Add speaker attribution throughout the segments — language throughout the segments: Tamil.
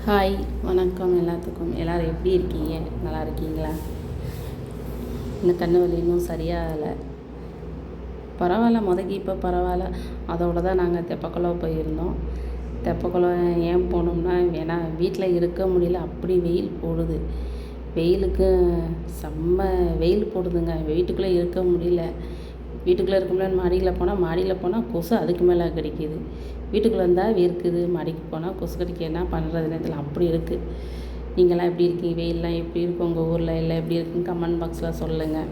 Speaker 1: ஹாய், வணக்கம் எல்லாத்துக்கும். எல்லோரும் எப்படி இருக்கீங்க? நல்லா இருக்கீங்களா? இந்த கண்ணு வலி இன்னும் சரியாகலை. பரவாயில்ல, இப்போ பரவாயில்ல. அதோடு தான் நாங்கள் தெப்பக்குளம் போயிருந்தோம். தெப்பக்குளம் ஏன் போனோம்னா, ஏன்னா வீட்டில் இருக்க முடியல, அப்படி வெயில் போடுது. வெயிலுக்கு செம்ம வெயில் போடுதுங்க. வீட்டுக்குள்ளே இருக்க முடியல. வீட்டுக்குள்ளே இருக்க முடியல. மாடியில் போனால் கொசு அதுக்கு மேலே கடிக்குது. வீட்டுக்குள்ளே இருந்தால் வேர்க்குது. மாடிக்கு போனால் கொசு கடிக்க என்ன பண்ணுறது நேரத்தில் அப்படி இருக்குது. நீங்களாம் எப்படி இருக்கீங்க? வெயிலெலாம் எப்படி இருக்குது உங்கள் ஊரில்? எல்லாம் எப்படி இருக்குன்னு கமெண்ட் பாக்ஸில் சொல்லுங்கள்.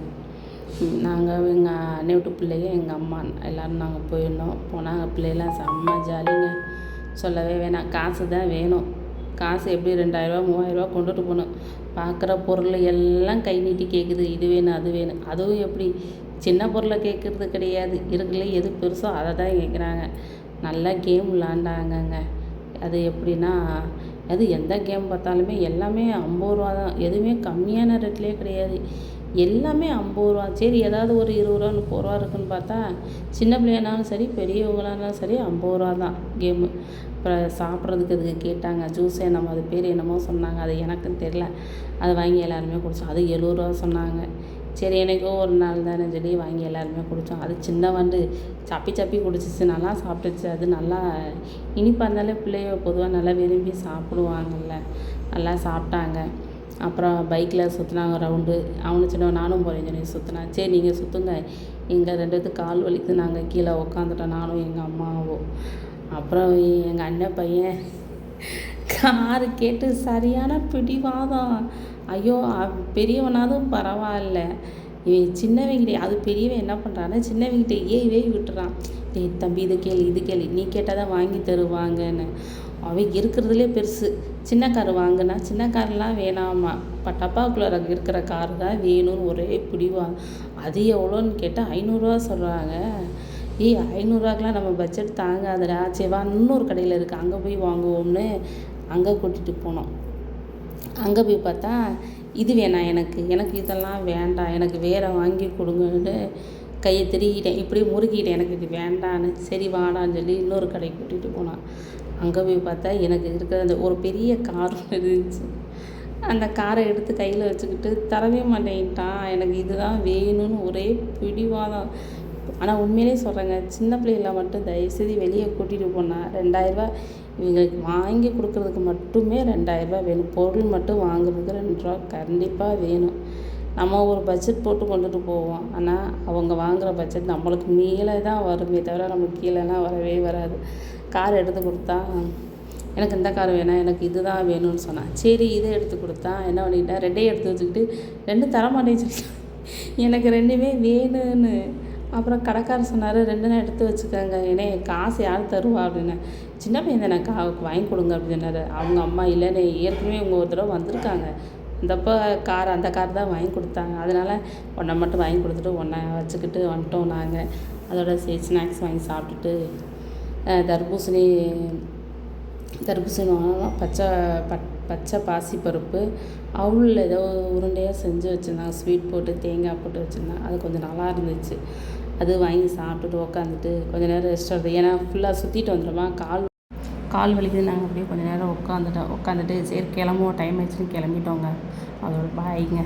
Speaker 1: நாங்கள் எங்கள் அண்ணன் வீட்டு பிள்ளைங்க, எங்கள் அம்மா எல்லோரும் நாங்கள் போயிருந்தோம். போனால் பிள்ளைலாம் செம்ம ஜாலிங்க. சொல்லவே வேணாம். காசு தான் வேணும். காசு எப்படி 2000 3000 கொண்டுட்டு போகணும். பார்க்குற பொருள் எல்லாம் கை நீட்டி கேட்குது. இது வேணும், அது வேணும். அதுவும் எப்படி சின்ன பொருளை கேட்குறது கிடையாது. இருக்குல்ல எது பெருசோ அதை தான் கேட்குறாங்க. நல்லா கேம் விளாண்டாங்கங்க. அது எப்படின்னா, அது எந்த கேம் பார்த்தாலுமே எல்லாமே 50 ரூபா தான். எதுவுமே கம்மியான ரேட்லேயே கிடையாது. எல்லாமே 50 ரூபா. சரி, ஏதாவது ஒரு 20 ரூபா 30 ரூபா இருக்குதுன்னு பார்த்தா, சின்ன பிள்ளைங்கனாலும் சரி பெரியவங்களானாலும் சரி 50 ரூபா தான் கேமு. அப்புறம் சாப்பிட்றதுக்கு அதுக்கு கேட்டாங்க. ஜூஸ் என்னமோ அது பேர் என்னமோ சொன்னாங்க. அது எனக்கும் தெரில. அதை வாங்கி எல்லாருமே குடித்தோம். அது 70 ரூபா சொன்னாங்க. சரி, எனக்கோ ஒரு நாள் தானே சொல்லி வாங்கி எல்லாருமே குடித்தோம். அது சின்ன வண்டு சப்பி குடிச்சிச்சு. நல்லா சாப்பிட்டுச்சு. அது நல்லா இனிப்பாக இருந்தாலே பிள்ளைய பொதுவாக நல்லா விரும்பி சாப்பிடுவாங்கல்ல. நல்லா சாப்பிட்டாங்க. அப்புறம் பைக்கில் சுற்றினாங்க ரவுண்டு. அவனு சின்னவன் நானும் போகிறேன் சொல்லி சுற்றினான். சரி, நீங்கள் சுற்றுங்க, எங்கள் 2 பேத்துக்கு கால் வலிக்குது. நாங்கள் கீழே உக்காந்துட்டோம், நானும் எங்கள் அம்மாவும். அப்புறம் எங்கள் அண்ணன் பையன் காரு கேட்டு சரியான பிடிவாதம். ஐயோ, பெரியவனாதும் பரவாயில்ல, இவன் சின்னவங்கிட்டே, அது பெரியவன் என்ன பண்ணுறான்னா சின்னவங்கிட்ட ஏய் விட்டுறான். டேய் தம்பி, இது கேளு நீ கேட்டால் தான் வாங்கி தருவாங்கன்னு. அவன் இருக்கிறதுலே பெருசு. சின்ன கார் வாங்கினா சின்ன கார்லாம் வேணாமா, இப்போ டப்பாக்குள்ளே இருக்கிற கார் தான் வேணும்னு ஒரே பிடிவாங்க. அது எவ்வளோன்னு கேட்டால் 500 சொல்கிறாங்க. 500 நம்ம பட்ஜெட் தாங்காதுடா. சரி வா, இன்னொரு கடையில் இருக்குது, அங்கே போய் வாங்குவோம்னு அங்கே கூட்டிகிட்டு போனோம். அங்கே போய் பார்த்தா, இது வேணாம், எனக்கு இதெல்லாம் வேண்டாம், எனக்கு வேறு வாங்கி கொடுங்கன்னு கையை திருகிட்டேன். இப்படி முறுக்கிட்டேன், எனக்கு இது வேண்டான்னு. சரி வாடான்னு சொல்லி இன்னொரு கடைக்கு கூட்டிகிட்டு போனான். அங்கே போய் பார்த்தா எனக்கு இருக்கிற அந்த ஒரு பெரிய கார் இருந்துச்சு. அந்த காரை எடுத்து கையில் வச்சுக்கிட்டு தரவே மாட்டேன்ட்டான். எனக்கு இதுதான் வேணும்னு ஒரே பிடிவாதம். ஆனால் உண்மையிலே சொல்கிறேங்க, சின்ன பிள்ளைகளை மட்டும் தயவுசெய்து வெளியே கூட்டிகிட்டு போனால் 2000 இவங்களுக்கு வாங்கி கொடுக்குறதுக்கு மட்டுமே 2000 வேணும். பொருள் மட்டும் வாங்குறதுக்கு 2 ரூபா கண்டிப்பாக வேணும். நம்ம ஒரு பட்ஜெட் போட்டு கொண்டுட்டு போவோம். ஆனால் அவங்க வாங்குகிற பட்ஜெட் நம்மளுக்கு மேலே தான் வருமே தவிர நம்மளுக்கு கீழேலாம் வரவே வராது. கார் எடுத்து கொடுத்தா, எனக்கு இந்த கார் வேணாம், எனக்கு இது தான் வேணும்னு சொன்னான். சரி, இதை எடுத்து கொடுத்தா என்ன பண்ணிட்டேன், 2 எடுத்து வச்சுக்கிட்டு 2 தரமாட்டேன்னு சொல்லிட்டேன். எனக்கு 2மே வேணும்னு. அப்புறம் கடைக்காரர் சொன்னார், 2 எடுத்து வச்சுக்கோங்க, ஏன்னா காசு யார் தருவா அப்படின்னு. சின்ன பையன் தானே, வாங்கி கொடுங்க அப்படின்னு சொன்னார். அவங்க அம்மா இல்லைன்னு ஏற்கனவே இவங்க ஒரு தடவை வந்திருக்காங்க. அந்தப்போ அந்த கார் தான் வாங்கி கொடுத்தாங்க. அதனால் ஒன்றை மட்டும் வாங்கி கொடுத்துட்டு ஒன்றை வச்சுக்கிட்டு வந்துட்டோம் நாங்கள். அதோட சரி ஸ்நாக்ஸ் வாங்கி சாப்பிட்டுட்டு தர்பூசணி வாங்கினோம். பச்சை பாசிப்பருப்பு அவுளில் ஏதோ உருண்டையாக செஞ்சு வச்சுருந்தாங்க. ஸ்வீட் போட்டு தேங்காய் போட்டு வச்சுருந்தாங்க. அது கொஞ்சம் நல்லா இருந்துச்சு. அது வாங்கி சாப்பிட்டுட்டு உக்காந்துட்டு கொஞ்சம் நேரம் ரெஸ்ட் எடுத்து, ஏன்னா ஃபுல்லாக சுற்றிட்டு வந்துடுமா, கால் வலிக்குது. நாங்கள் அப்படியே கொஞ்சம் நேரம் உட்காந்துட்டு சரி கிளம்புவோம், டைம் ஆயிடுச்சுன்னு கிளம்பிட்டோங்க. அதோட பாய்ங்க.